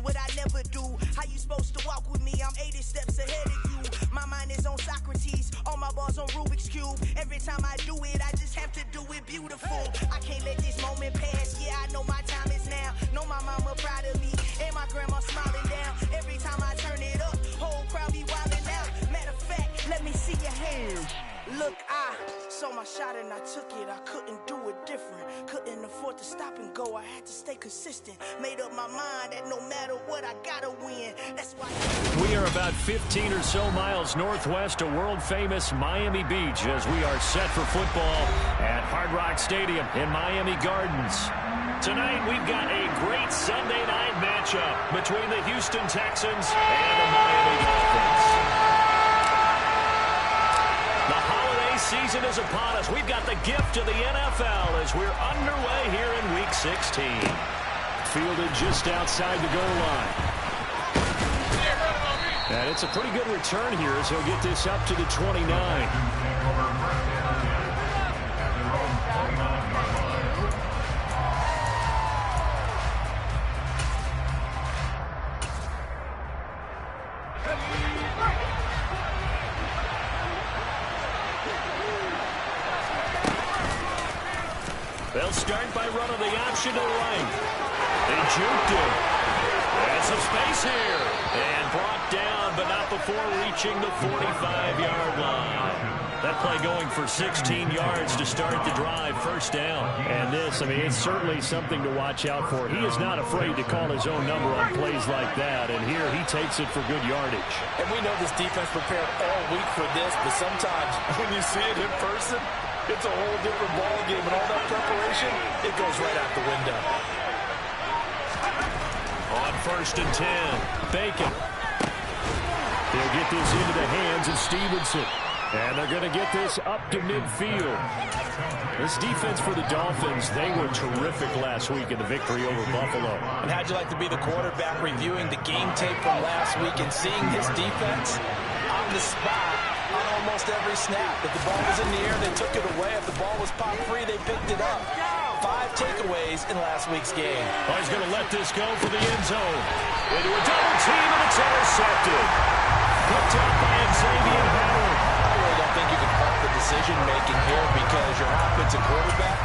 what I never do. How you supposed to walk with me? I'm 80 steps ahead of you. My mind is on Socrates, all my bars on Rubik's Cube. Every time I do it, I just have to do it beautiful. I can't let this moment pass. Yeah, I know my time is now. Know my mama proud of me, and my grandma smiling down. Every time I turn it up, whole crowd be wilding out. Matter of fact, let me see your hands. Look, I saw my shot and I took it. I couldn't do it different. Couldn't afford to stop and go. I had to stay consistent. Made up my mind that no matter what, I gotta win. That's why. We are about 15 or so miles northwest of world-famous Miami Beach as we are set for football at Hard Rock Stadium in Miami Gardens. Tonight, we've got a great Sunday night matchup between the Houston Texans and the Miami Dolphins. The holiday season is upon us. We've got the gift of the NFL as we're underway here in Week 16. Fielded just outside the goal line. And it's a pretty good return here as he'll get this up to the 29. They'll start by running the option to the right. They juked him. And some space here. And brought down, but not before reaching the 45-yard line. That play going for 16 yards to start the drive, first down. And this, I mean, it's certainly something to watch out for. He is not afraid to call his own number on plays like that. And here he takes it for good yardage. And we know this defense prepared all week for this, but sometimes when you see it in person, it's a whole different ball game, and all that preparation, it goes right out the window. On 1st and 10, Bacon. They'll get this into the hands of Stevenson. And they're going to get this up to midfield. This defense for the Dolphins, they were terrific last week in the victory over Buffalo. And how'd you like to be the quarterback reviewing the game tape from last week and seeing this defense on the spot on almost every snap? If the ball was in the air, they took it away. If the ball was pop free, they picked it up. 5 takeaways in last week's game. Oh, he's going to let this go for the end zone. Into a double team, and it's intercepted. Picked up by Xavier Howard. I really don't think you can fault the decision-making here because your offensive quarterback,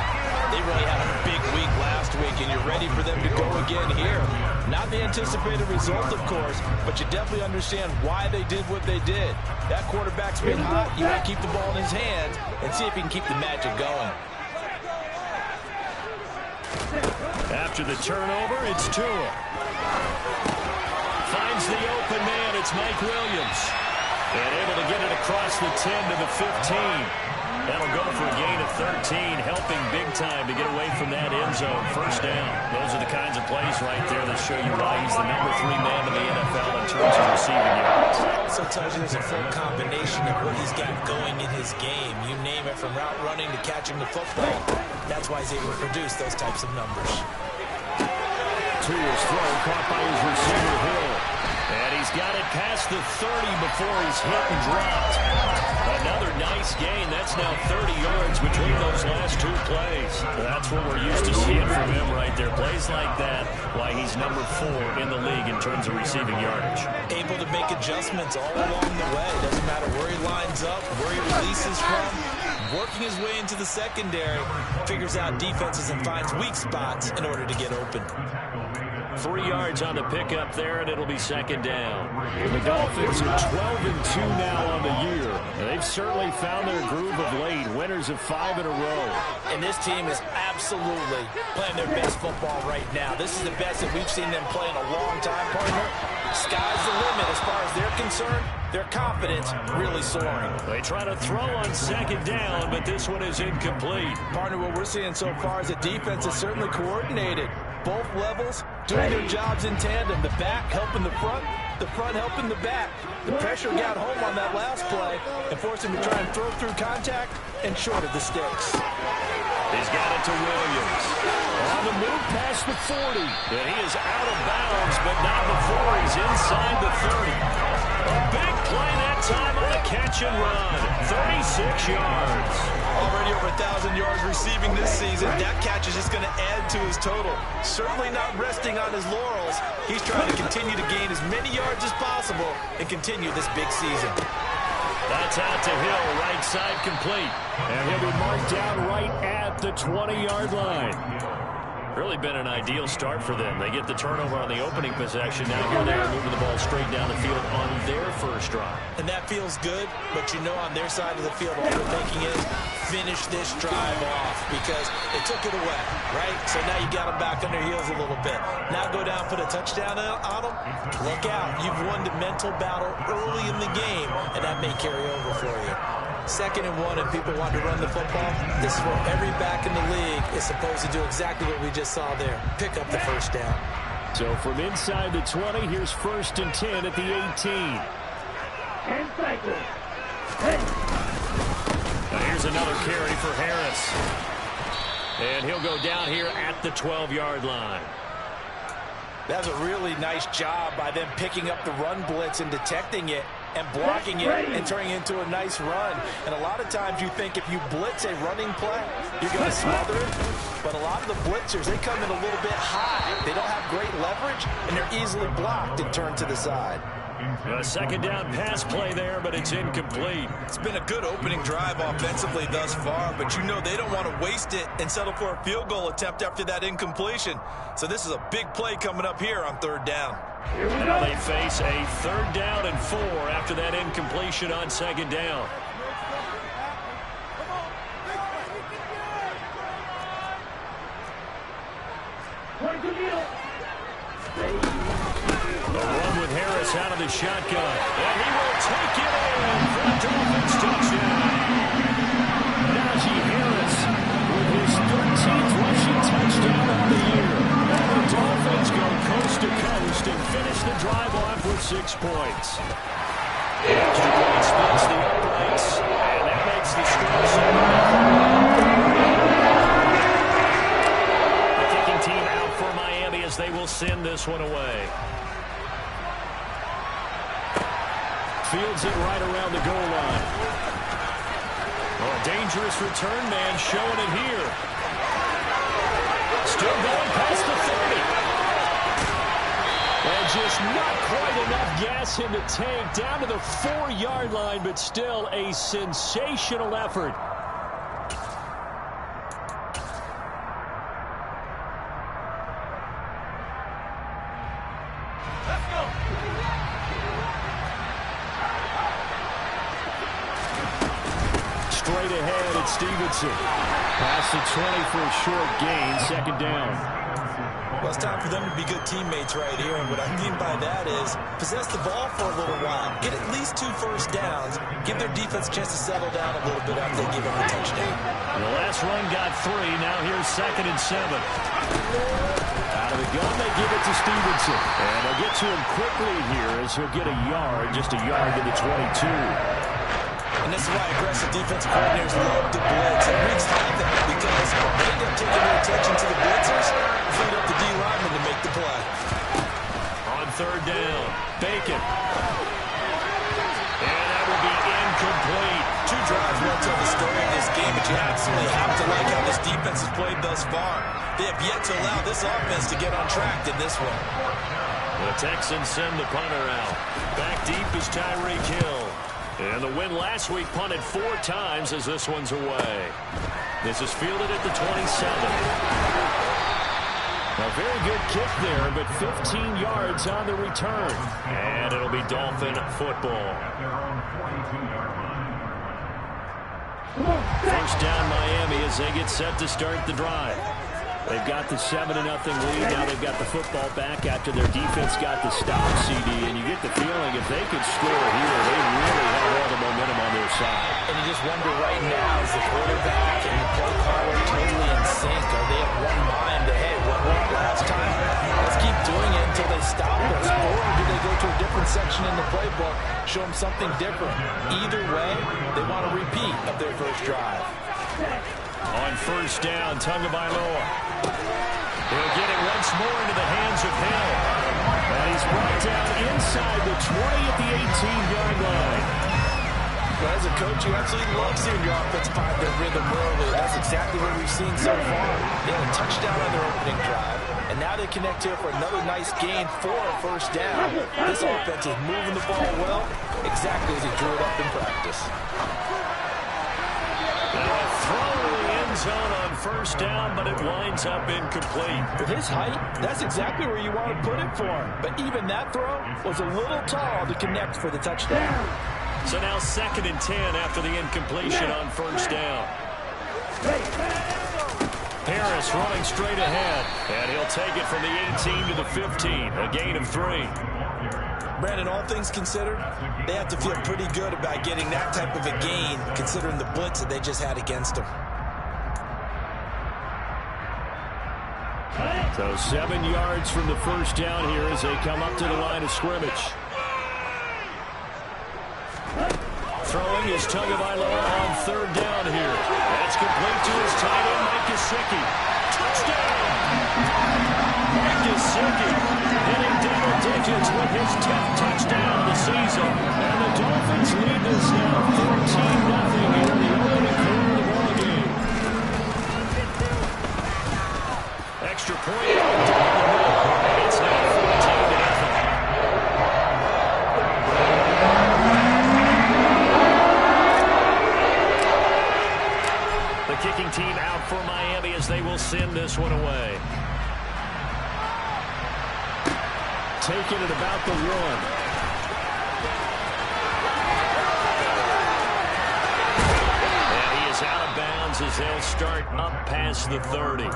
they really had a big week last week, and you're ready for them to go again here. Not the anticipated result, of course, but you definitely understand why they did what they did. That quarterback's been hot. You want to keep the ball in his hands and see if he can keep the magic going. After the turnover, it's Tua. Finds the open man. It's Mike Williams. And able to get it across the 10 to the 15. That'll go for a gain of 13, helping big time to get away from that end zone. First down. Those are the kinds of plays right there that show you why he's the number 3 man in the NFL in terms of receiving yards. It also tells you there's a full combination of what he's got going in his game. You name it, from route running to catching the football. That's why he's able to produce those types of numbers. Tua's throw caught by his receiver, Hill. And he's got it past the 30 before he's hit and dropped. Another nice gain. That's now 30 yards between those last 2 plays. That's what we're used to seeing from him right there. Plays like that, why he's number 4 in the league in terms of receiving yardage. Able to make adjustments all along the way. Doesn't matter where he lines up, where he releases from. Working his way into the secondary, figures out defenses and finds weak spots in order to get open. 3 yards on the pickup there, and it'll be second down. And the Dolphins are 12-2 now on the year. And they've certainly found their groove of late, winners of 5 in a row. And this team is absolutely playing their best football right now. This is the best that we've seen them play in a long time, partner. Sky's the limit as far as they're concerned. Their confidence really soaring. They try to throw on second down, but this one is incomplete. Partner, what we're seeing so far is the defense is certainly coordinated. Both levels doing their jobs in tandem. The back helping the front helping the back. The pressure got home on that last play and forced him to try and throw through contact and short of the sticks. He's got it to Williams. On the move past the 40. And he is out of bounds, but not before he's inside the 30. A big play that time on the catch and run. 36 yards. Already over 1,000 yards receiving this season. That catch is just going to add to his total. Certainly not resting on his laurels. He's trying to continue to gain as many yards as possible and continue this big season. That's out to Hill, right side complete. And he'll be marked down right at the 20-yard line. Really been an ideal start for them. They get the turnover on the opening possession. Now here they are moving the ball straight down the field on their first drive. And that feels good, but you know on their side of the field all they're thinking is finish this drive off because they took it away, right? So now you got them back on their heels a little bit. Now go down, put a touchdown on them. Look out. You've won the mental battle early in the game, and that may carry over for you. 2nd and 1 and people want to run the football. This is where every back in the league is supposed to do exactly what we just saw there. Pick up the first down. So from inside the 20, here's 1st and 10 at the 18. Now here's another carry for Harris. And he'll go down here at the 12-yard line. That's a really nice job by them picking up the run blitz and detecting it and blocking it and turning it into a nice run. And a lot of times you think if you blitz a running play, you're going to smother it. But a lot of the blitzers, they come in a little bit high. They don't have great leverage, and they're easily blocked and turned to the side. A 2nd down pass play there, but it's incomplete. It's been a good opening drive offensively thus far, but you know they don't want to waste it and settle for a field goal attempt after that incompletion. So this is a big play coming up here on 3rd down. Now they face a 3rd down and 4 after that incompletion on 2nd down. A run with Harris out of the shotgun. And he will take it in for the Dolphins touchdown. Najee Harris with his 13th rushing touchdown of the year. And the Dolphins go coast to coast and finish the drive off with 6 points. The extra point splits the uprights, and that makes the score 7-0. The kicking team out for Miami as they will send this one away. Fields it right around the goal line. Oh, a dangerous return man showing it here. Still going past the 30. And just not quite enough gas in the tank. Down to the 4-yard line, but still a sensational effort. Straight ahead at Stevenson. Past the 20 for a short gain, 2nd down. Well, it's time for them to be good teammates right here, and what I mean by that is possess the ball for a little while, get at least 2 first downs, give their defense a chance to settle down a little bit after they give up a touchdown. The last run got 3, now here's 2nd and 7. Out of the gun, they give it to Stevenson. And they'll get to him quickly here as he'll get a yard, just a yard to the 22. And this is why aggressive defensive coordinators love to blitz. It wreaks havoc because they end up taking their attention to the blitzers, freed up the D-lineman to make the play. On 3rd down, Bacon. And that will be incomplete. 2 drives won't tell the story of this game, but you absolutely have to like how this defense has played thus far. They have yet to allow this offense to get on track in this one. The Texans send the punter out. Back deep is Tyreek Hill. And the win last week punted 4 times as this one's away. This is fielded at the 27. A very good kick there, but 15 yards on the return. And it'll be Dolphin football. First down Miami as they get set to start the drive. They've got the 7-0 lead. Now they've got the football back after their defense got the stop, CD. And you get the feeling if they could score here, they really have all the momentum on their side. And you just wonder right now, is the quarterback and the play caller totally in sync? Are they of one mind that, hey, what worked last time? Let's keep doing it until they stop us. Or do they go to a different section in the playbook, show them something different? Either way, they want a repeat of their first drive. On first down, Tagovailoa. He'll get it once more into the hands of Hill. And he's brought down inside the 20 at the 18-yard line. Well, as a coach, you absolutely love seeing your offense find their rhythm early. That's exactly what we've seen so far. They had a touchdown on their opening drive, and now they connect here for another nice gain for a first down. This offense is moving the ball well, exactly as he drew it up in practice. Now a throw to the end zone on first down, but it winds up incomplete. With his height, that's exactly where you want to put it for him. But even that throw was a little tall to connect for the touchdown. So now 2nd and 10 after the incompletion on first down. Harris running straight ahead, and he'll take it from the 18 to the 15, a gain of 3. Brandon, all things considered, they have to feel pretty good about getting that type of a gain, considering the blitz that they just had against them. So 7 yards from the first down here as they come up to the line of scrimmage. Throwing is Tagovailoa on 3rd down here. That's complete to his tight end, Mike Gesicki. Touchdown! Mike Gesicki hitting double digits with his 10th touchdown of the season. And the Dolphins lead this now 14-0 here in the opening quarter of the ballgame. Extra point down the middle. It's now 14-0. Kicking team out for Miami as they will send this one away. Taking it about the 1. And he is out of bounds as they'll start up past the 30.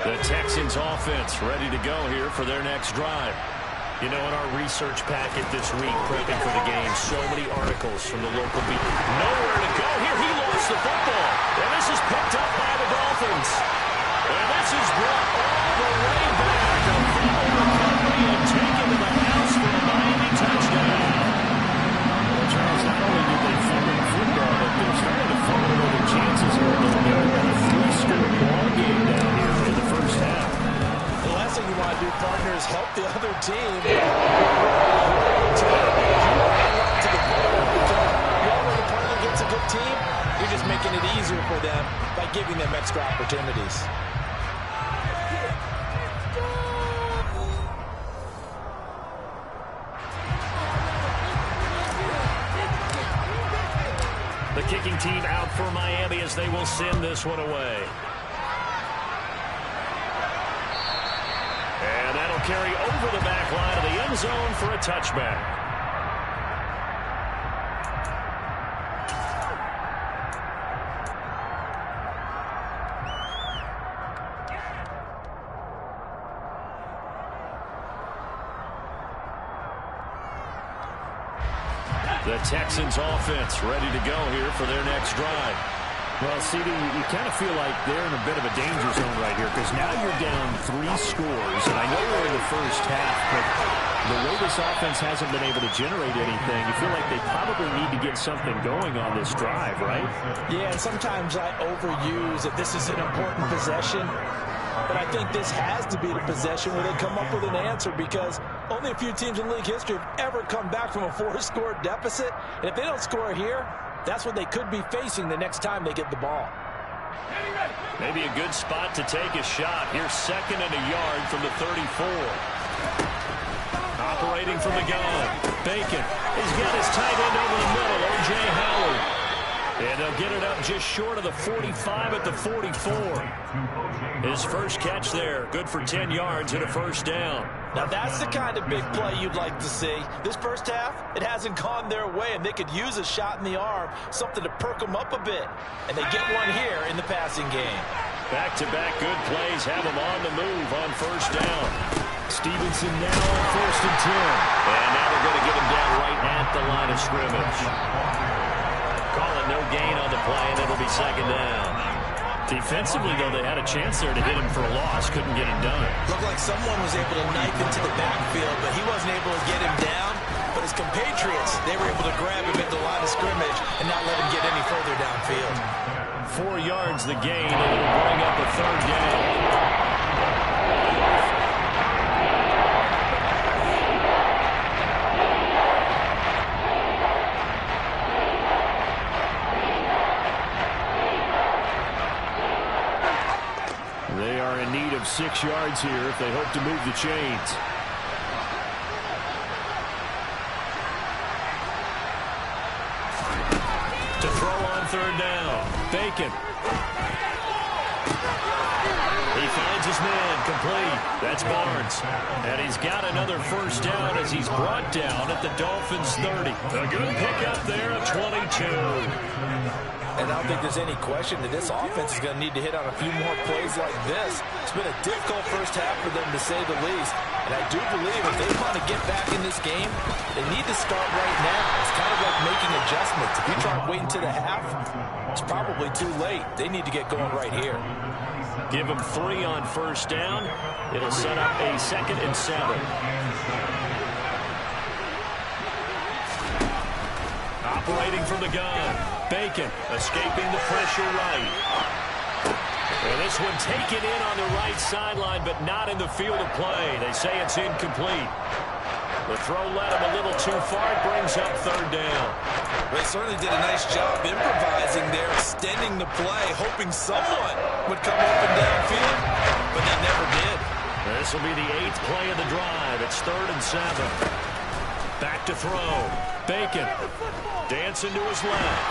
The Texans offense ready to go here for their next drive. You know, in our research packet this week, prepping for the game, so many articles from the local beat. Nowhere to go here. He lost the football. And this is picked up by the Dolphins. And this is brought all the way back. A fumble recovery and taken to the house for a Miami touchdown. Well, Charles, not only did they fumble the football, but they're starting to fumble their chances here a little bit. A 3-score ball game down here in the first half. The last thing you want to do, partner, is help the other team. To the ball, because when the partner gets a good team, you're just making it easier for them by giving them extra opportunities. The kicking team out for Miami as they will send this one away. And that'll carry over the back line of the end zone for a touchback. The Texans offense ready to go here for their next drive. Well, CD, you kind of feel like they're in a bit of a danger zone right here because now you're down 3 scores, and I know we're in the first half, but the way this offense hasn't been able to generate anything, you feel like they probably need to get something going on this drive, right? Yeah, and sometimes I overuse that this is an important possession, but I think this has to be the possession where they come up with an answer because only a few teams in league history have ever come back from a 4-score deficit, and if they don't score here, that's what they could be facing the next time they get the ball. Maybe a good spot to take a shot. Here's 2nd and a yard from the 34. Operating from the gun. Bacon. He's got his tight end over the middle, O.J. Howard. And they'll get it up just short of the 45 at the 44. His first catch there. Good for 10 yards and a first down. Now that's the kind of big play you'd like to see. This first half, it hasn't gone their way, and they could use a shot in the arm, something to perk them up a bit. And they get one here in the passing game. Back-to-back good plays have them on the move on first down. Stevenson now on 1st and 10. And now they're going to get him down right at the line of scrimmage. Call it no gain on the play, and it'll be 2nd down. Defensively, though, they had a chance there to hit him for a loss. Couldn't get him done. Looked like someone was able to knife into the backfield, but he wasn't able to get him down. But his compatriots, they were able to grab him at the line of scrimmage and not let him get any further downfield. 4 yards yards the gain, and it'll bring up a third down. They are in need of 6 yards here if they hope to move the chains. To throw on third down. Bacon. He finds his man complete. That's Barnes. And he's got another first down as he's brought down at the Dolphins' 30. A good pickup there of 22. And I don't think there's any question that this offense is going to need to hit on a few more plays like this. It's been a difficult first half for them, to say the least. And I do believe if they want to get back in this game, they need to start right now. It's kind of like making adjustments. If you try waiting to the half, it's probably too late. They need to get going right here. Give them 3 on first down. It'll set up a 2nd and 7. Operating from the gun. Bacon escaping the pressure right. And this one taken in on the right sideline, but not in the field of play. They say it's incomplete. The throw led him a little too far. It brings up third down. They certainly did a nice job improvising there, extending the play, hoping someone would come open downfield, but they never did. This will be the 8th play of the drive. It's 3rd and 7. Back to throw. Bacon dancing to his left.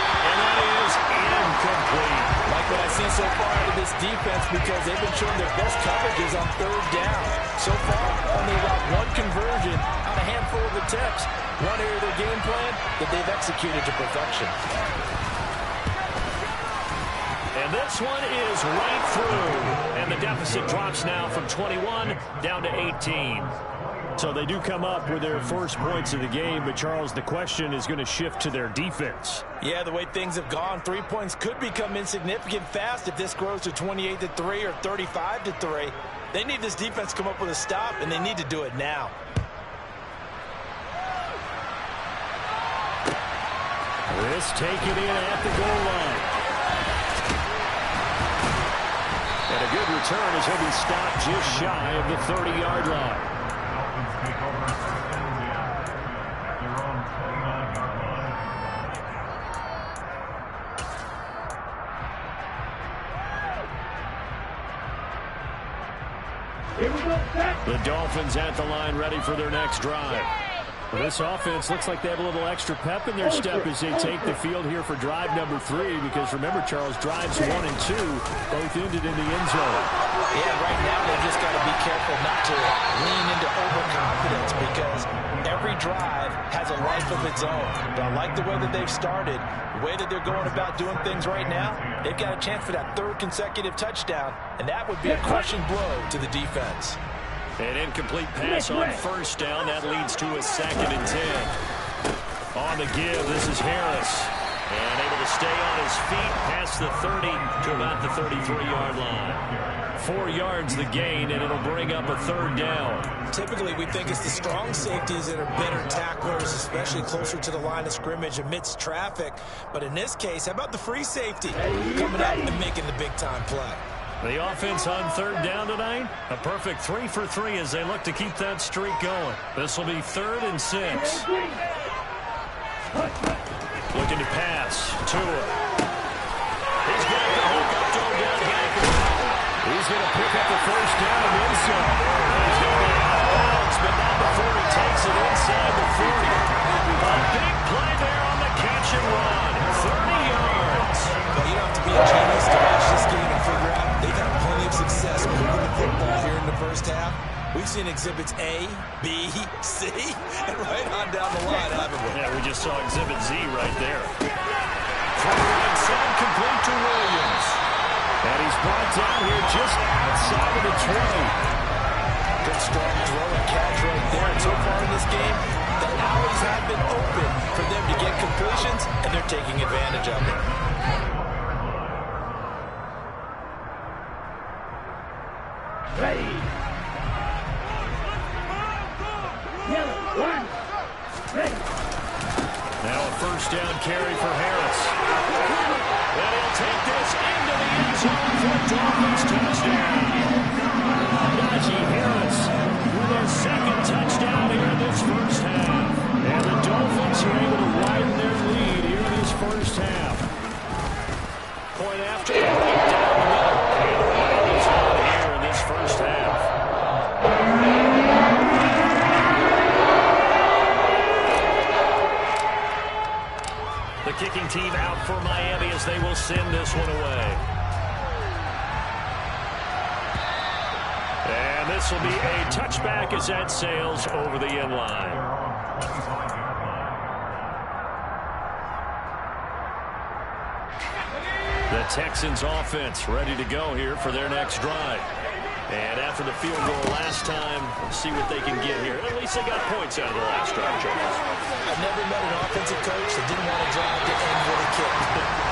And that is incomplete. Like what I see so far out of this defense, because they've been showing their best coverages on third down. So far, only about 1 conversion on a handful of attempts. One area of their game plan that they've executed to perfection. And this one is right through. And the deficit drops now from 21 down to 18. So they do come up with their first points of the game, but Charles, the question is going to shift to their defense. Yeah, the way things have gone, 3 points could become insignificant fast if this grows to 28-3 or 35-3. They need this defense to come up with a stop, and they need to do it now. This taken in at the goal line. And a good return as he'll be stopped just shy of the 30-yard line. The Dolphins at the line ready for their next drive. Well, this offense looks like they have a little extra pep in their step as they take the field here for drive number 3, because remember, Charles, drives 1 and 2 both ended in the end zone. Yeah, right now they've just got to be careful not to lean into overconfidence, because every drive has a life of its own. But I like the way that they've started, the way that they're going about doing things right now. They've got a chance for that 3rd consecutive touchdown, and that would be a crushing blow to the defense. An incomplete pass on first down. That leads to a 2nd and 10. On the give, this is Harris. And able to stay on his feet past the 30 to about the 33-yard line. 4 yards the gain, and it'll bring up a 3rd down. Typically, we think it's the strong safeties that are better tacklers, especially closer to the line of scrimmage amidst traffic. But in this case, how about the free safety coming up and making the big-time play? The offense on 3rd down tonight, a perfect 3 for 3 as they look to keep that streak going. This will be 3rd and 6. Looking to pass. Tua. He's got the hook up to Odell Beckham. He's going to pick up the first down and then some. He's going to be out of bounds, but not before he takes it inside the 40. A big play there on the catch and run. 30 yards. Well, you don't have to be a genius to watch this game and figure out they've had plenty of success moving the football here in the first half. We've seen exhibits A, B, C, and right on down the line, haven't we? Yeah, we just saw exhibit Z right there. Forward side complete to Williams. And he's brought down here just outside of the 20. Good strong throw and catch right there. And so far in this game, the alleys have been open for them to get completions, and they're taking advantage of it. Ready. Now a first down carry for Harris. And he'll take this 4-point after. Right down the middle. And Miami's on here in this first half. The kicking team out for Miami as they will send this one away. And this will be a touchback as that sails over the end line. The Texans offense ready to go here for their next drive. And after the field goal last time, let's see what they can get here. At least they got points out of the last drive, Charles. I've never met an offensive coach that didn't want to drive to end with a kick.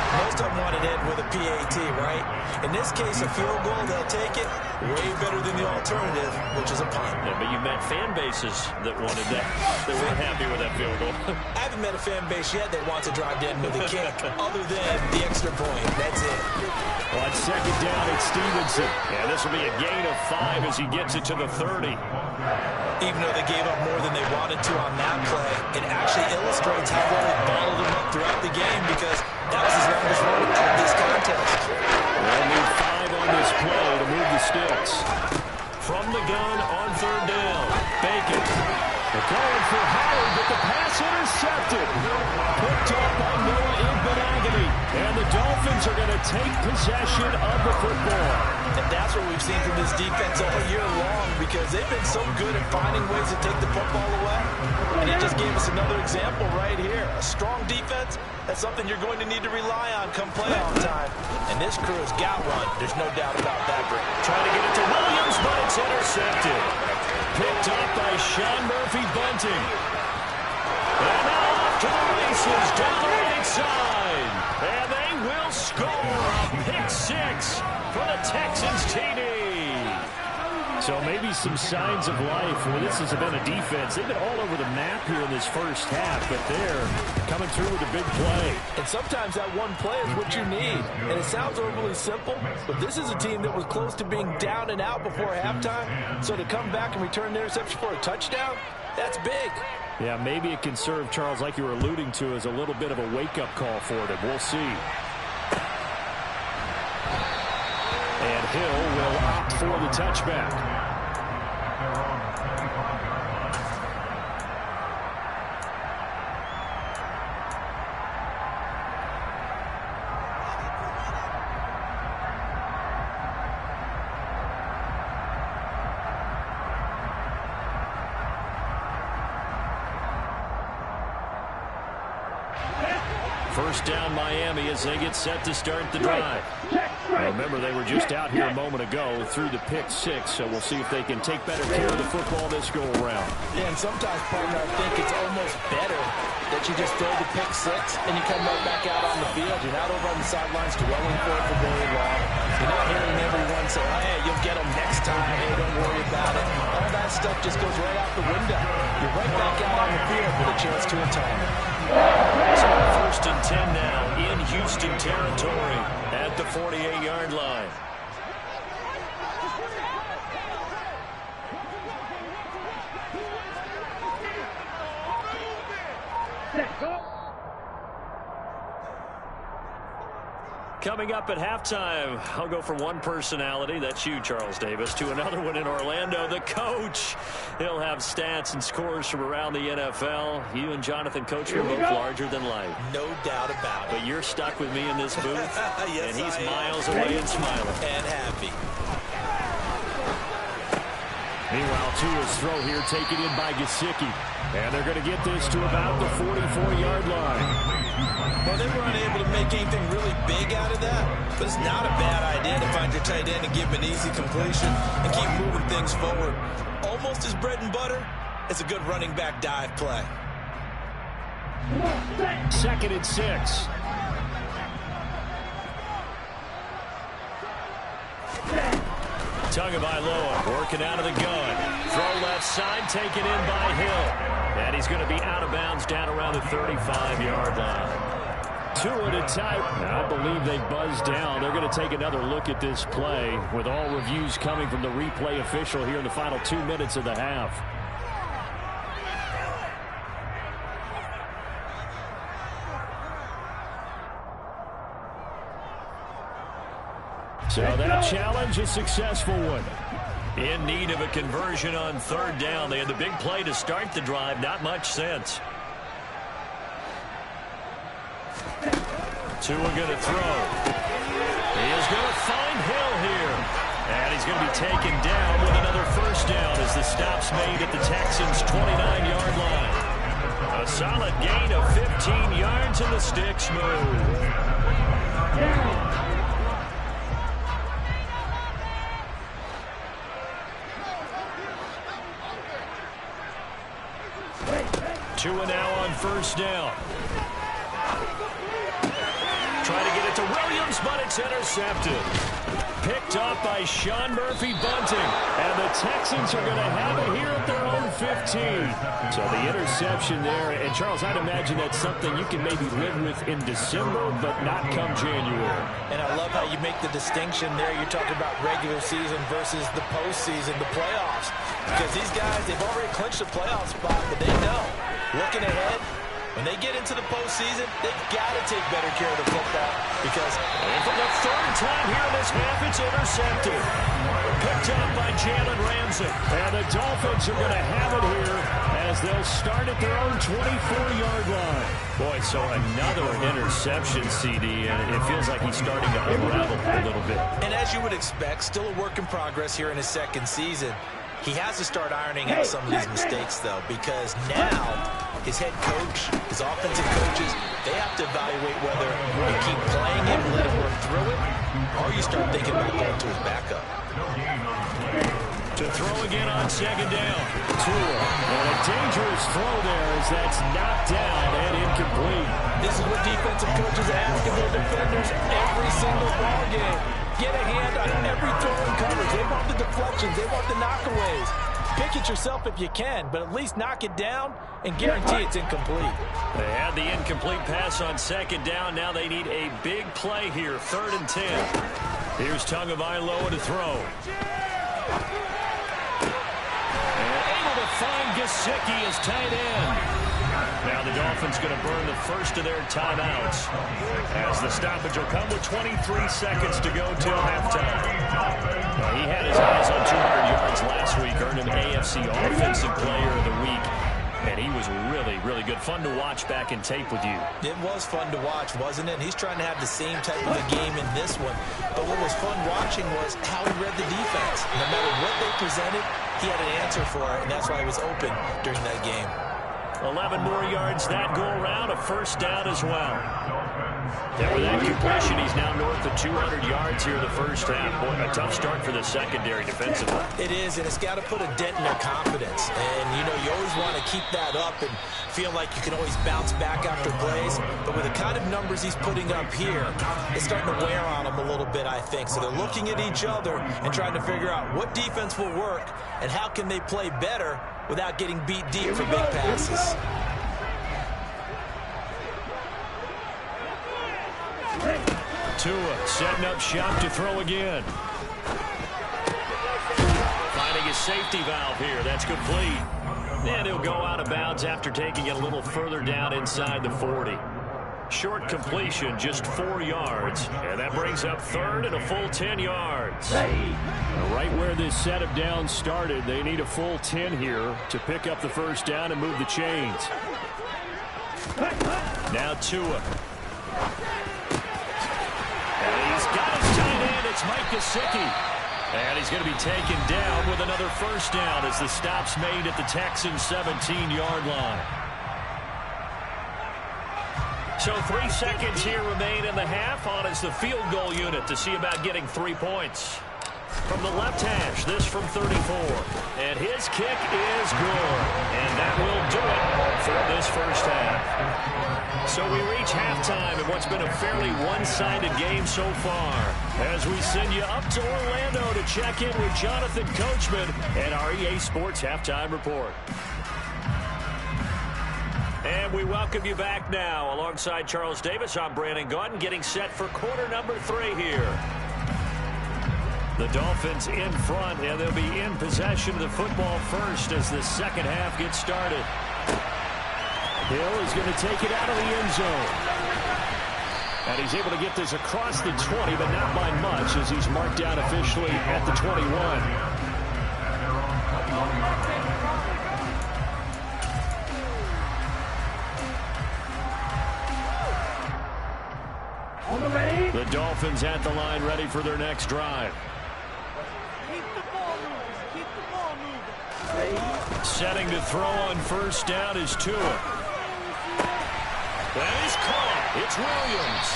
Most of them wanted to end with a PAT, right? In this case, a field goal, they'll take it. Way better than the alternative, which is a punt. Yeah, but you met fan bases that wanted that. They weren't happy with that field goal. I haven't met a fan base yet that wants to drive to end with a kick, other than the extra point. That's it. On second down, it's Stevenson. And this will be a gain of 5 as he gets it to the 30. Even though they gave up more than they wanted to on that play, it actually illustrates how well they bottled them up throughout the game, because that was his longest run of this contest. They'll need 5 on this play to move the sticks. From the gun on third down, Bacon. They're calling for Howard, but the pass intercepted. Picked up by Noah Igbinoghene. And the Dolphins are going to take possession of the football. And that's what we've seen from this defense all year long, because they've been so good at finding ways to take the football away. And he just gave us another example right here. A strong defense, that's something you're going to need to rely on come playoff time. And this crew has got one. There's no doubt about that, Greg. Trying to get it to Williams, but it's intercepted. Picked up by Sean Murphy-Bunting. And now off to the races down the right side. And they will score a pick 6 for the Texans TD. So maybe some signs of life. Well, this has been a defense. They've been all over the map here in this first half, but they're coming through with a big play. And sometimes that one play is what you need. And it sounds overly simple, but this is a team that was close to being down and out before halftime. So to come back and return the interception for a touchdown, that's big. Yeah, maybe it can serve, Charles, like you were alluding to, as a little bit of a wake-up call for them. We'll see. And Hill will opt for the touchback. First down Miami as they get set to start the drive. Now remember, they were just out here a moment ago through the pick 6, so we'll see if they can take better care of the football this go-around. Yeah, and sometimes, partner, I think it's almost better that you just throw the pick 6 and you come right back out on the field. You're not over on the sidelines dwelling for it for very long. You're not hearing everyone say, oh, hey, you'll get them next time. Hey, don't worry about it. All that stuff just goes right out the window. You're right back out on the field with a chance to atone. So first and 10 now in Houston territory at the 48-yard line. Coming up at halftime, I'll go from one personality, that's you, Charles Davis, to another one in Orlando, the coach. He'll have stats and scores from around the NFL. You and Jonathan Coachman both larger than life. No doubt about it. But you're stuck with me in this booth, yes, and he's miles away and smiling. And happy. Meanwhile, Tua's throw here taken in by Gesicki. And they're going to get this to about the 44-yard line. Well, they were unable to make anything really big out of that, but it's not a bad idea to find your tight end and give him an easy completion and keep moving things forward. Almost as bread and butter as a good running back dive play. Second and 6. Tagovailoa working out of the gun. Throw left side, taken in by Hill. And he's going to be out of bounds down around the 35-yard line. Tua to tight. I believe they buzzed down. They're going to take another look at this play with all reviews coming from the replay official here in the final 2 minutes of the half. So that challenge, a successful one. In need of a conversion on third down. They had the big play to start the drive. Not much sense. Tua going to throw. He is going to find Hill here. And he's going to be taken down with another first down as the stop's made at the Texans' 29-yard line. A solid gain of 15 yards and the sticks move. Tua now on first down. Trying to get it to Williams, but it's intercepted. Picked up by Sean Murphy-Bunting. And the Texans are going to have it here at their own 15. So the interception there. And, Charles, I'd imagine that's something you can maybe live with in December, but not come January. And I love how you make the distinction there. You're talking about regular season versus the postseason, the playoffs. Because these guys, they've already clinched a playoff spot, but they know, looking ahead, when they get into the postseason, they've got to take better care of the football because for the third time here in this half, it's intercepted. Picked up by Jalen Ramsey. And the Dolphins are going to have it here as they'll start at their own 24-yard line. Boy, so another interception, CD, and it feels like he's starting to unravel a little bit. And as you would expect, still a work in progress here in his second season. He has to start ironing out some of these mistakes, though, because now his head coach, his offensive coaches, they have to evaluate whether you keep playing him and let him work through it, or you start thinking about going to his backup. To throw again on second down. Tua. And a dangerous throw there as that's knocked down and incomplete. This is what defensive coaches ask of their defenders every single ball game. Get a hand on every throw and coverage. They want the deflections. They want the knockaways. Pick it yourself if you can, but at least knock it down and guarantee it's incomplete. They had the incomplete pass on second down. Now they need a big play here, 3rd and 10. Here's Tagovailoa to throw. And able to find Gesicki as tight end. Now the Dolphins going to burn the first of their timeouts as the stoppage will come with 23 seconds to go till halftime. He had his eyes on 200 yards last week, earned him AFC Offensive Player of the Week, and he was really, really good. Fun to watch back in tape with you. It was fun to watch, wasn't it? He's trying to have the same type of a game in this one, but what was fun watching was how he read the defense. No matter what they presented, he had an answer for it, and that's why he was open during that game. 11 more yards that go around, a first down as well. And with that completion, he's now north of 200 yards here in the first half. Boy, a tough start for the secondary defensively. It is, and it's got to put a dent in their confidence. And, you know, you always want to keep that up and feel like you can always bounce back after plays. But with the kind of numbers he's putting up here, it's starting to wear on them a little bit, I think. So they're looking at each other and trying to figure out what defense will work and how can they play better without getting beat deep for big passes. Tua setting up shop to throw again. Finding a safety valve here. That's complete. And he'll go out of bounds after taking it a little further down inside the 40. Short completion, just 4 yards. And that brings up 3rd and a full 10 yards. Right where this set of downs started, they need a full 10 here to pick up the first down and move the chains. Now Tua. And he's got his tight end. It's Mike Gesicki. And he's going to be taken down with another first down as the stop's made at the Texans' 17-yard line. So 3 seconds here remain in the half. On is the field goal unit to see about getting 3 points. From the left hash, this from 34. And his kick is good. And that will do it for this first half. So we reach halftime in what's been a fairly one-sided game so far. As we send you up to Orlando to check in with Jonathan Coachman and our EA Sports Halftime Report. And we welcome you back now. Alongside Charles Davis, I'm Brandon Gaudin, getting set for quarter number 3 here. The Dolphins in front, and they'll be in possession of the football first as the second half gets started. Hill is going to take it out of the end zone. And he's able to get this across the 20, but not by much, as he's marked down officially at the 21. The Dolphins at the line, ready for their next drive. Keep the ball moving. Keep the ball moving. Setting to throw on first down is Tua. That is caught. It's Williams.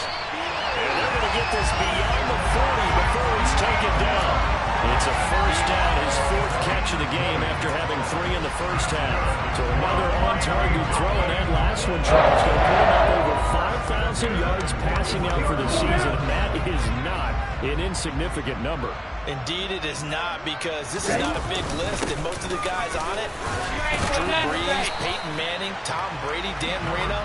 And they're going to get this beyond the 40 before he's taken down. It's a first down, his fourth catch of the game after having 3 in the first half. So another on-target throw, and that last one, Charles, going to put him up over 5,000 yards passing out for the season. That is not an insignificant number. Indeed, it is not, because this is not a big list, and most of the guys on it, Drew Brees, Peyton Manning, Tom Brady, Dan Marino,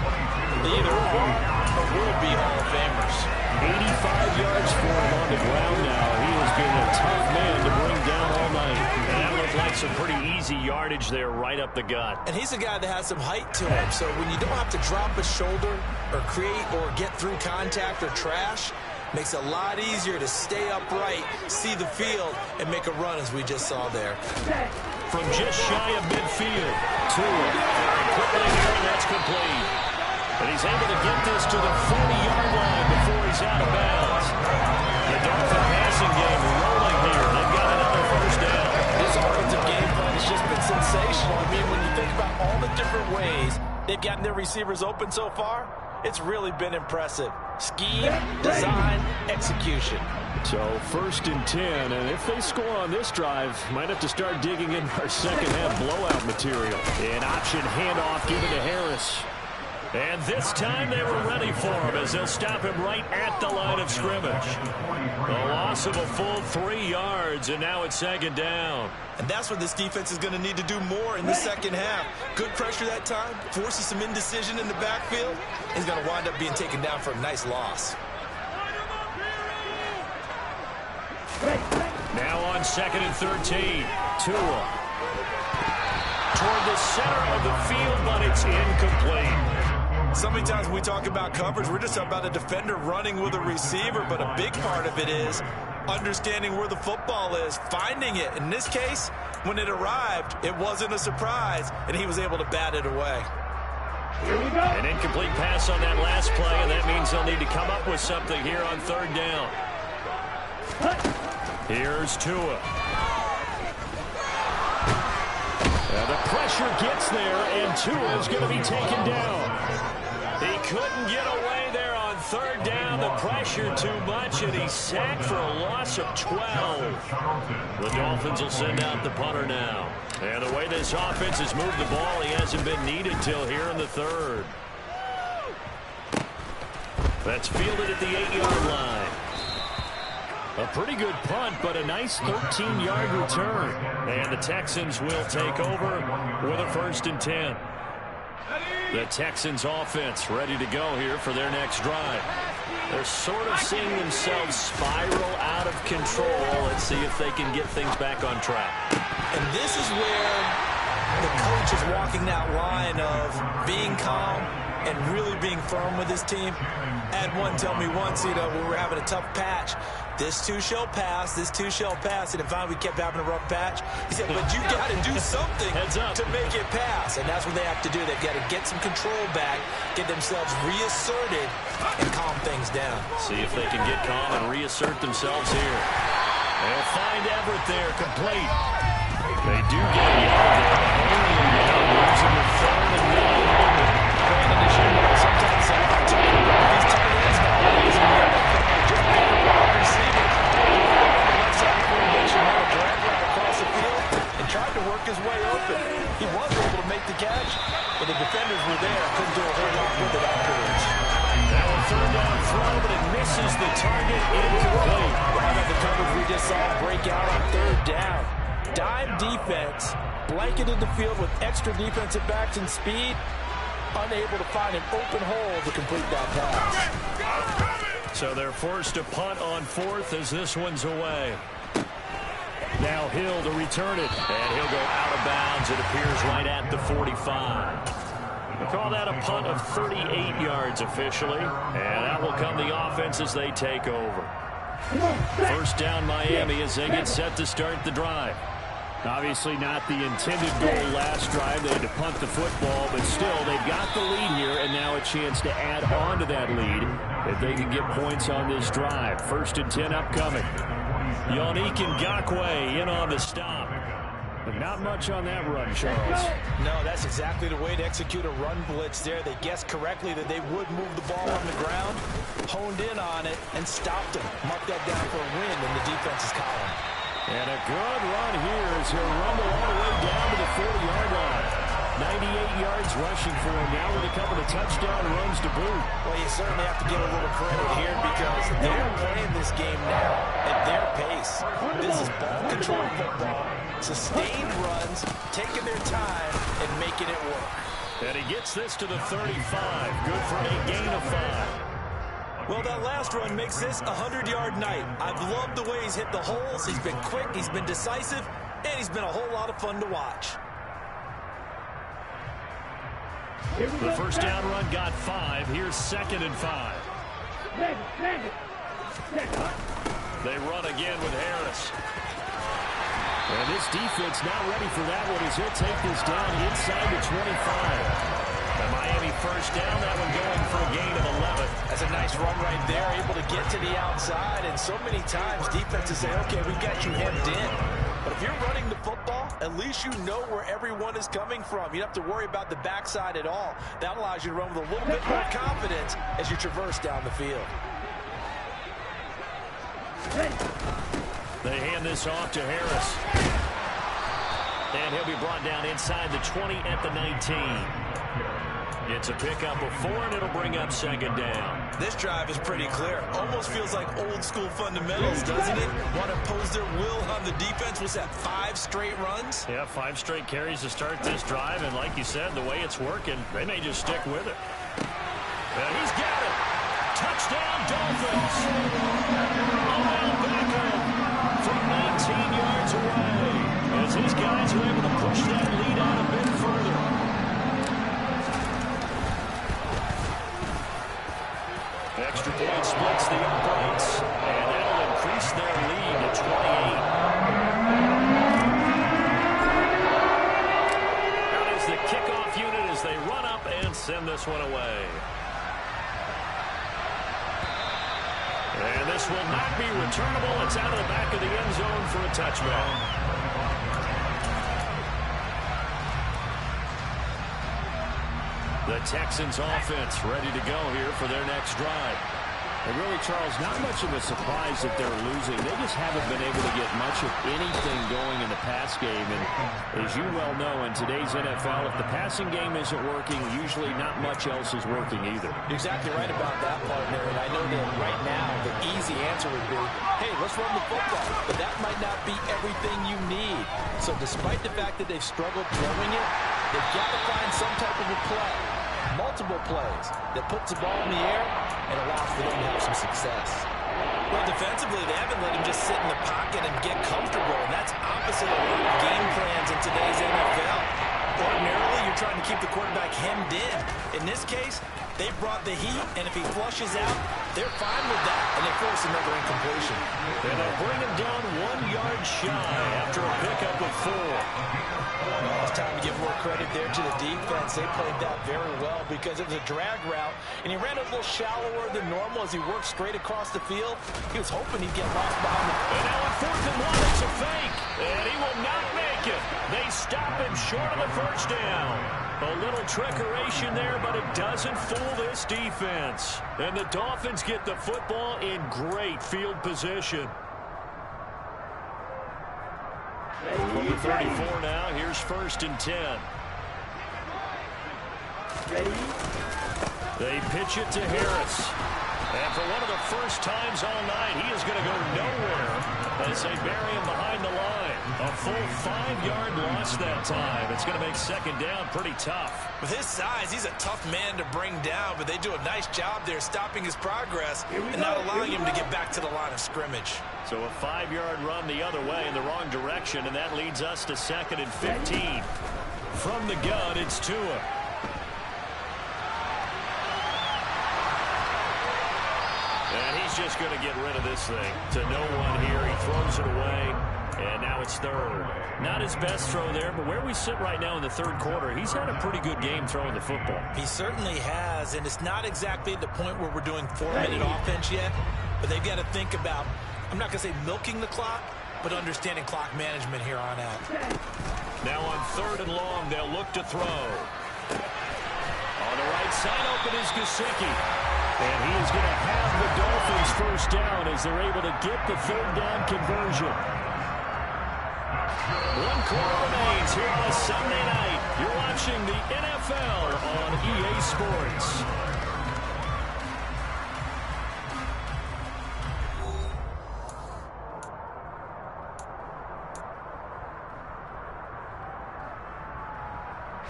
they either are or will be Hall of Famers. 85 yards for him on the ground now. He has been a tough man to bring down all night. And that looked like some pretty easy yardage there right up the gut. And he's a guy that has some height to him, so when you don't have to drop a shoulder or create or get through contact or trash, makes it a lot easier to stay upright, see the field, and make a run, as we just saw there. From just shy of midfield, Tua very quickly here, and that's complete. And he's able to get this to the 40-yard line before he's out of bounds. The Dolphin passing game rolling here. They've got another first down. This offensive game plan has just been sensational. I mean, when you think about all the different ways they've gotten their receivers open so far, it's really been impressive. Scheme, design, execution. So 1st and 10, and if they score on this drive, might have to start digging in our second half blowout material. An option handoff given to Harris. And this time they were ready for him, as they'll stop him right at the line of scrimmage. A loss of a full 3 yards, and now it's 2nd down. And that's what this defense is going to need to do more in the second half. Good pressure that time, forces some indecision in the backfield. He's going to wind up being taken down for a nice loss. Now on 2nd and 13, Tua toward the center of the field, but it's incomplete. So many times when we talk about coverage, we're just talking about a defender running with a receiver, but a big part of it is understanding where the football is, finding it. In this case, when it arrived, it wasn't a surprise, and he was able to bat it away. An incomplete pass on that last play, and that means they'll need to come up with something here on 3rd down. Here's Tua. The pressure gets there, and Tua is going to be taken down. He couldn't get away there on 3rd down. The pressure too much, and he's sacked for a loss of 12. The Dolphins will send out the punter now. And the way this offense has moved the ball, he hasn't been needed till here in the 3rd. That's fielded at the 8-yard line. A pretty good punt, but a nice 13-yard return. And the Texans will take over with a 1st and 10. The Texans offense ready to go here for their next drive. They're sort of seeing themselves spiral out of control. Let's see if they can get things back on track. And this is where the coach is walking that line of being calm and really being firm with his team. I had one tell me once, when we were having a tough patch, this too shall pass, this too shall pass, and finally we kept having a rough patch. He said, but you got to do something to make it pass, and that's what they have to do. They've got to get some control back, get themselves reasserted, and calm things down. See if they can get calm and reassert themselves here. They'll find Everett there, complete. They do get a yard there. Losing the 3rd and 9. Brandon, as you know, sometimes these tight ends always just pick the wide receiver. Left side formation, had a drag right across the field and tried to work his way open. He was able to make the catch, but the defenders were there. Couldn't do a whole lot with it afterwards. Now a 3rd down throw, but it misses the target. Incomplete. Right at the coverage we just saw break out on 3rd down. Dime defense, blanketed the field with extra defensive backs and speed, unable to find an open hole to complete that pass. So they're forced to punt on 4th as this one's away. Now Hill to return it, and he'll go out of bounds. It appears right at the 45. We'll call that a punt of 38 yards officially, and that will come the offense as they take over. First down Miami as they get set to start the drive. Obviously not the intended goal last drive. They had to punt the football, but still they've got the lead here, and now a chance to add on to that lead if they can get points on this drive. 1st and 10 upcoming. Yannick Ngakoue in on the stop. But not much on that run, Charles. No, that's exactly the way to execute a run blitz there. They guessed correctly that they would move the ball on the ground, honed in on it, and stopped him. Marked that down for a win in the defense's column. And a good run here as he'll rumble all the way down to the 40-yard line. 98 yards rushing for him now with a couple of touchdown runs to boot. Well, you certainly have to give a little credit here because they're playing this game now at their pace. This is ball control football, sustained runs, taking their time, and making it work. And he gets this to the 35. Good for a gain of 5. Well, that last run makes this a 100-yard night. I've loved the way he's hit the holes. He's been quick, he's been decisive, and he's been a whole lot of fun to watch. The first down run got 5. Here's 2nd and 5. They run again with Harris. And this defense not ready for that one as he'll take this down inside the 25. The Miami first down, that one going for a gain of 11. That's a nice run right there, able to get to the outside. And so many times defenses say, okay, we got you hemmed in. But if you're running the football, at least you know where everyone is coming from. You don't have to worry about the backside at all. That allows you to run with a little bit more confidence as you traverse down the field. They hand this off to Harris. And he'll be brought down inside the 20 at the 19. It's a pickup of 4, and it'll bring up 2nd down. This drive is pretty clear. Almost feels like old school fundamentals, doesn't it? Want to impose their will on the defense. Was that 5 straight runs? Yeah, 5 straight carries to start this drive, and like you said, the way it's working, they may just stick with it. And he's got it. Touchdown, Dolphins. Odell Beckham from 19 yards away as his guys are able to push that lead out a bit further. Extra point splits the uprights, and that'll increase their lead to 28. That is the kickoff unit as they run up and send this one away. And this will not be returnable. It's out of the back of the end zone for a touchback. The Texans offense ready to go here for their next drive. And really, Charles, not much of a surprise that they're losing. They just haven't been able to get much of anything going in the pass game. And as you well know, in today's NFL, if the passing game isn't working, usually not much else is working either. You're exactly right about that, partner. And I know that right now the easy answer would be, hey, let's run the football. But that might not be everything you need. So despite the fact that they've struggled throwing it, they've got to find some type of a play. Multiple plays that puts the ball in the air and allows for them to have some success. Well, defensively, they haven't let him just sit in the pocket and get comfortable, and that's opposite of a lot of game plans in today's NFL. Ordinarily, you're trying to keep the quarterback hemmed in. In this case, they brought the heat, and if he flushes out, they're fine with that, and they force another incompletion. And they'll bring him down 1 yard shy after a pickup of 4. Well, it's time to give more credit there to the defense. They played that very well because it was a drag route, and he ran a little shallower than normal as he worked straight across the field. He was hoping he'd get lost behind the... And now on 4th and 1, it's a fake, and he will not make it. They stop him short of the first down. A little trickeration there, but it doesn't fool this defense. And the Dolphins get the football in great field position. From the 34 now, here's 1st and 10. They pitch it to Harris. And for one of the first times all night, he is going to go nowhere as they bury him behind the line. A full 5-yard loss that time. It's going to make 2nd down pretty tough. With his size, he's a tough man to bring down, but they do a nice job there stopping his progress and not allowing him to get back to the line of scrimmage. So a 5-yard run the other way in the wrong direction, and that leads us to 2nd and 15. From the gun, it's Tua. just going to get rid of this thing to no one here. He throws it away, and now it's third. Not his best throw there, but where we sit right now in the third quarter, he's had a pretty good game throwing the football. He certainly has, and it's not exactly at the point where we're doing 4-minute offense yet, but they've got to think about, I'm not going to say milking the clock, but understanding clock management here on out. Now on third and long, they'll look to throw. On the right side, open is Gesicki. And he is going to have the Dolphins first down as they're able to get the third down conversion. 1 quarter remains here on a Sunday night. You're watching the NFL on EA Sports.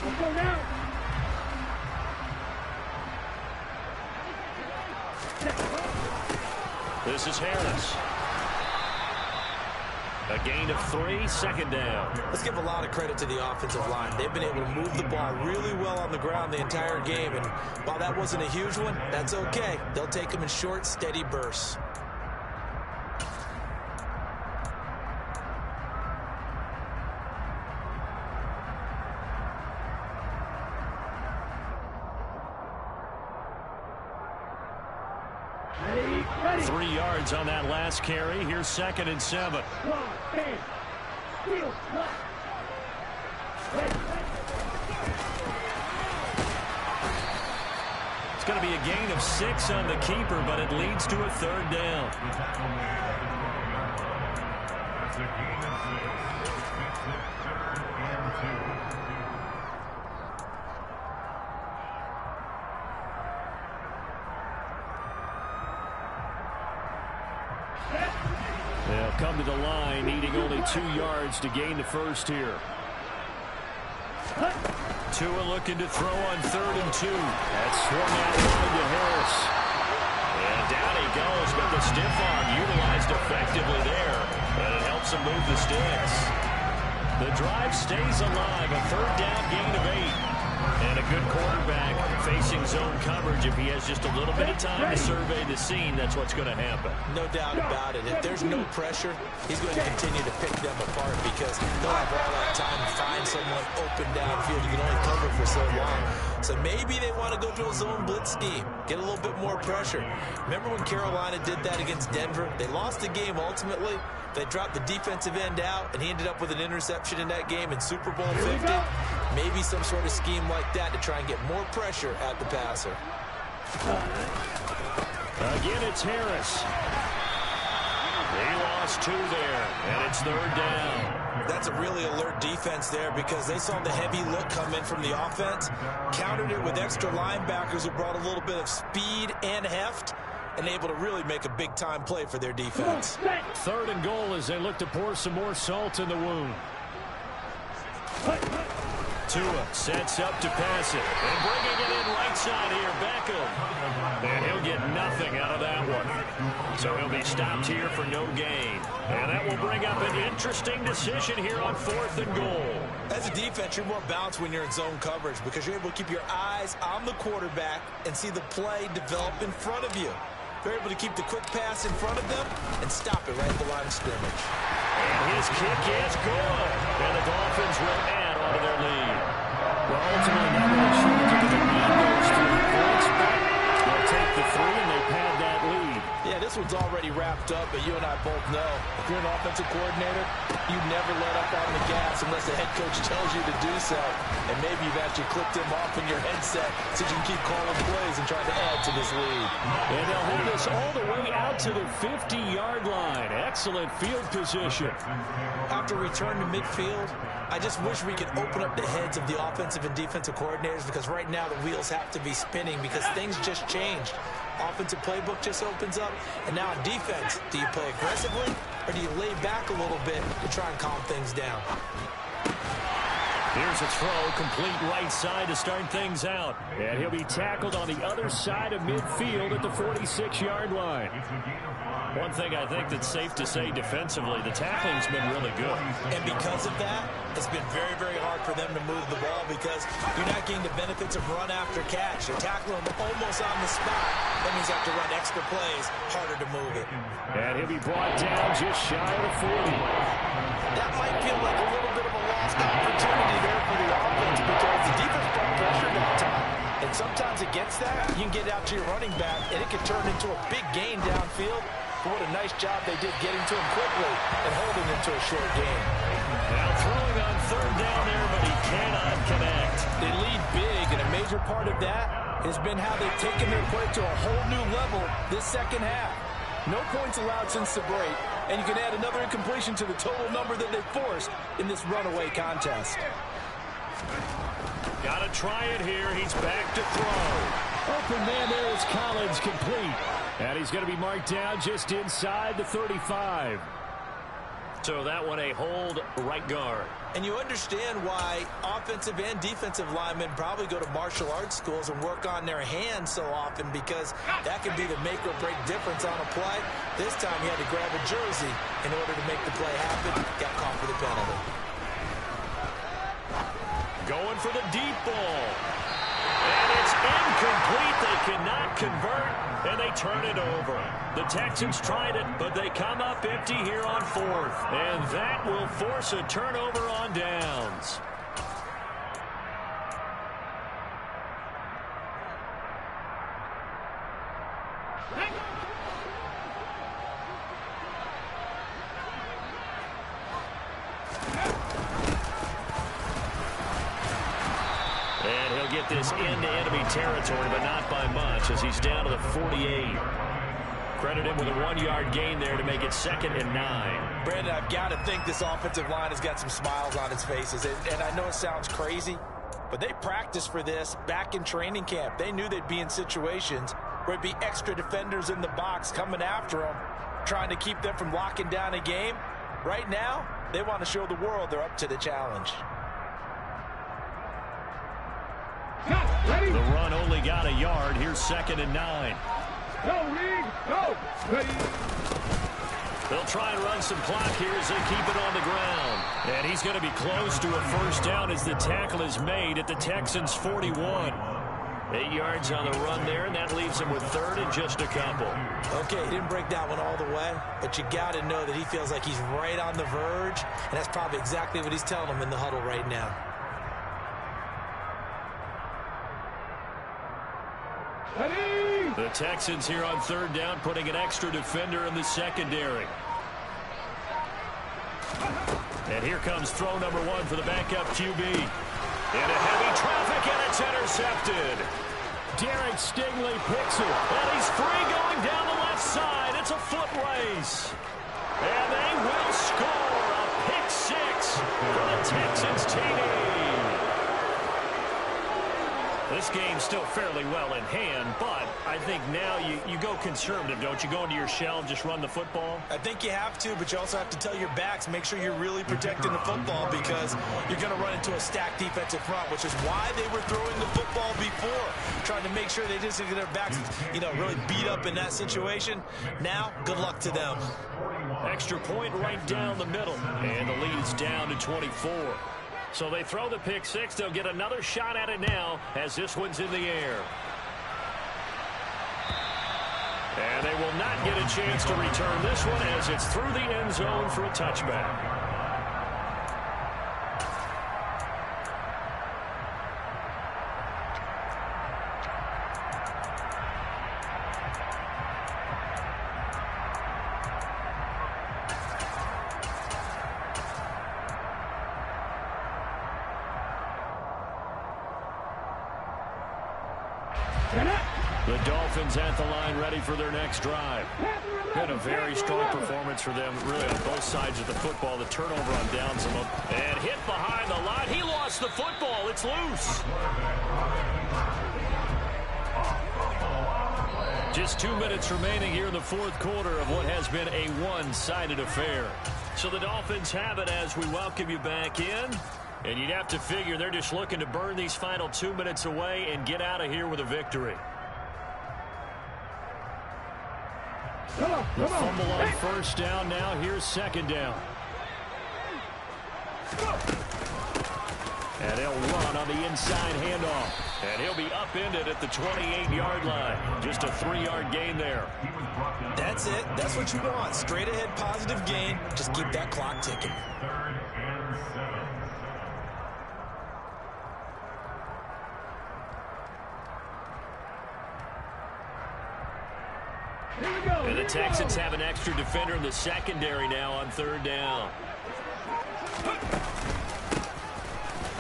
Let's go now. This is Harris. A gain of 3, second down. Let's give a lot of credit to the offensive line. They've been able to move the ball really well on the ground the entire game, and while that wasn't a huge one, that's okay. They'll take them in short, steady bursts. Ready. 3 yards on that last carry. Here's 2nd and 7. It's going to be a gain of 6 on the keeper, but it leads to a third down. They'll come to the line, needing only 2 yards to gain the first here. Tua looking to throw on 3rd and 2. That's swung out wide to Harris. And down he goes, but the stiff arm utilized effectively there. And it helps him move the sticks. The drive stays alive, a third down gain of 8. And a good quarterback facing zone coverage. If he has just a little bit of time to survey the scene, that's what's going to happen. No doubt about it. If there's no pressure, he's going to continue to pick them apart because they'll have all that time to find someone open downfield. You can only cover for so long. So maybe they want to go to a zone blitz scheme, get a little bit more pressure. Remember when Carolina did that against Denver? They lost the game ultimately. They dropped the defensive end out, and he ended up with an interception in that game in Super Bowl 50. Maybe some sort of scheme like that to try and get more pressure at the passer. Again, it's Harris. He lost 2 there, and it's third down. That's a really alert defense there because they saw the heavy look come in from the offense, countered it with extra linebackers who brought a little bit of speed and heft, and able to really make a big-time play for their defense. 3rd and goal as they look to pour some more salt in the wound. Tua sets up to pass it. And bringing it in right side here, Beckham. And he'll get nothing out of that one. So he'll be stopped here for no gain. And that will bring up an interesting decision here on 4th and goal. As a defense, you're more balanced when you're in zone coverage because you're able to keep your eyes on the quarterback and see the play develop in front of you. They're able to keep the quick pass in front of them and stop it right at the line of scrimmage. And his kick is good. And the Dolphins will add on to their lead. Well, ultimately, not really sure if the lead goes 3 points, but they'll take the 3 and they pad that lead. Yeah, this one's already wrapped up, but you and I both know if you're an offensive coordinator, you never let up on the gas unless the head coach tells you to do so. And maybe you've actually clipped him off in your headset so you can keep calling plays and trying to add to this lead. And they'll hold us all the way out to the 50-yard line. Excellent field position. After return to midfield, I just wish we could open up the heads of the offensive and defensive coordinators because right now the wheels have to be spinning because things just changed. Offensive playbook just opens up, and now on defense, do you play aggressively or do you lay back a little bit to try and calm things down? Here's a throw, complete right side to start things out. And he'll be tackled on the other side of midfield at the 46-yard line. One thing I think that's safe to say defensively, the tackling's been really good. And because of that, it's been very, very hard for them to move the ball because you're not getting the benefits of run after catch. You're tackling them almost on the spot. That means you have to run extra plays, harder to move it. And he'll be brought down just shy of the 40. That might feel like a little bit of a lost opportunity there for the offense because the defense brought pressure that time. And sometimes against that, you can get out to your running back, and it can turn into a big gain downfield. But what a nice job they did getting to him quickly and holding him to a short gain. Now throwing on third down there, but he cannot connect. They lead big, and a major part of that has been how they've taken their play to a whole new level this second half. No points allowed since the break, and you can add another incompletion to the total number that they forced in this runaway contest. Got to try it here. He's back to throw. Open man there is Collins, complete. And he's going to be marked down just inside the 35. So that one a hold right guard. And you understand why offensive and defensive linemen probably go to martial arts schools and work on their hands so often because that can be the make or break difference on a play. This time he had to grab a jersey in order to make the play happen. Got caught for the penalty. Going for the deep ball. And it's incomplete. They cannot convert, and they turn it over. The Texans tried it, but they come up empty here on fourth. And that will force a turnover on downs. And he'll get this into enemy territory, but not by much as he's down to the 48. Credit him with a 1-yard gain there to make it 2nd and 9. Brandon, I've got to think this offensive line has got some smiles on its faces. And I know it sounds crazy, but they practiced for this back in training camp. They knew they'd be in situations where it'd be extra defenders in the box coming after them, trying to keep them from locking down a game. Right now, they want to show the world they're up to the challenge. The run only got a yard. Here's 2nd and 9. They'll try and run some clock here as they keep it on the ground. And he's going to be close to a first down as the tackle is made at the Texans' 41. 8 yards on the run there, and that leaves him with 3rd and just a couple. Okay, he didn't break that one all the way, but you got to know that he feels like he's right on the verge, and that's probably exactly what he's telling them in the huddle right now. The Texans here on 3rd down, putting an extra defender in the secondary. And here comes throw number 1 for the backup QB. Into heavy traffic, and it's intercepted. Derek Stingley picks it, and he's free going down the left side. It's a foot race. And they will score a pick 6 for the Texans TD. This game's still fairly well in hand, but I think now you go conservative, don't you? Go into your shell and just run the football? I think you have to, but you also have to tell your backs, make sure you're really protecting the football because you're going to run into a stacked defensive front, which is why they were throwing the football before, trying to make sure they just get their backs, really beat up in that situation. Now, good luck to them. Extra point right down the middle, and the lead is down to 24. So they throw the pick 6. They'll get another shot at it now as this one's in the air. And they will not get a chance to return this one as it's through the end zone for a touchback. The Dolphins at the line ready for their next drive. Been a very strong performance for them, really, on both sides of the football. The turnover on downs and hit behind the line. He lost the football. It's loose. Just 2 minutes remaining here in the fourth quarter of what has been a one-sided affair. So the Dolphins have it as we welcome you back in. And you'd have to figure they're just looking to burn these final 2 minutes away and get out of here with a victory. The fumble on first down now. Here's second down. And they'll run on the inside handoff. And he'll be upended at the 28-yard line. Just a 3-yard gain there. That's it. That's what you want. Straight ahead positive gain. Just keep that clock ticking. And the Texans have an extra defender in the secondary now on third down.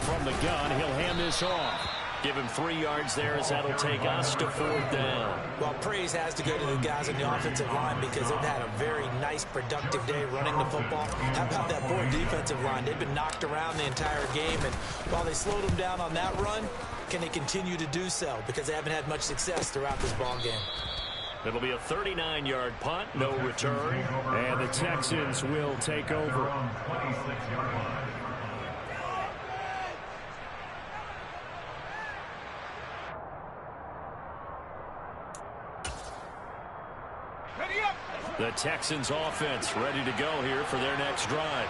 From the gun, he'll hand this off. Give him 3 yards there as that'll take us to fourth down. Well, praise has to go to the guys on the offensive line because they've had a very nice, productive day running the football. How about that poor defensive line? They've been knocked around the entire game, and while they slowed them down on that run, can they continue to do so? Because they haven't had much success throughout this ball game. It'll be a 39-yard punt, no return, and the Texans will take over. The Texans offense ready to go here for their next drive.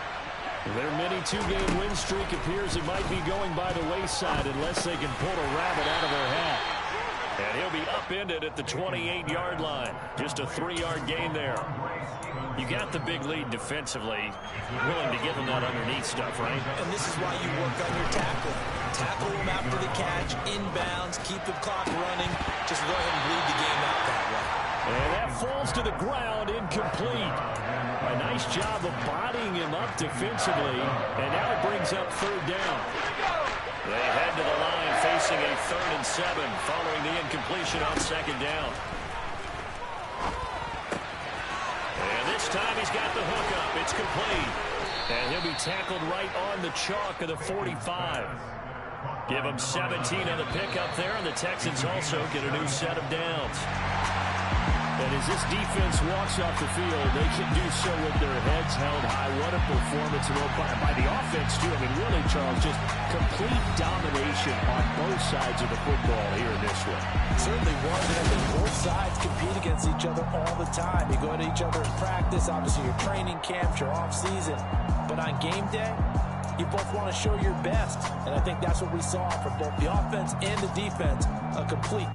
Their mini 2-game win streak appears it might be going by the wayside unless they can pull a rabbit out of their hat. And he'll be upended at the 28-yard line. Just a 3-yard gain there. You got the big lead defensively. Willing to give them that underneath stuff, right? And this is why you work on your tackling. Tackle them after the catch, inbounds, keep the clock running. Just go ahead and bleed the game out that way. And that falls to the ground, incomplete. A nice job of bodying him up defensively. And now it brings up third down. They head to the line facing a 3rd and 7 following the incompletion on second down. And this time he's got the hook up. It's complete. And he'll be tackled right on the chalk of the 45. Give him 17 on the pickup there, and the Texans also get a new set of downs. And as this defense walks off the field, they can do so with their heads held high. What a performance by the offense, too. I mean, really, Charles, just complete domination on both sides of the football here in this one. Certainly was, and I think both sides compete against each other all the time. You go to each other in practice, obviously your training camps, your off-season. But on game day, you both want to show your best. And I think that's what we saw from both the offense and the defense, a complete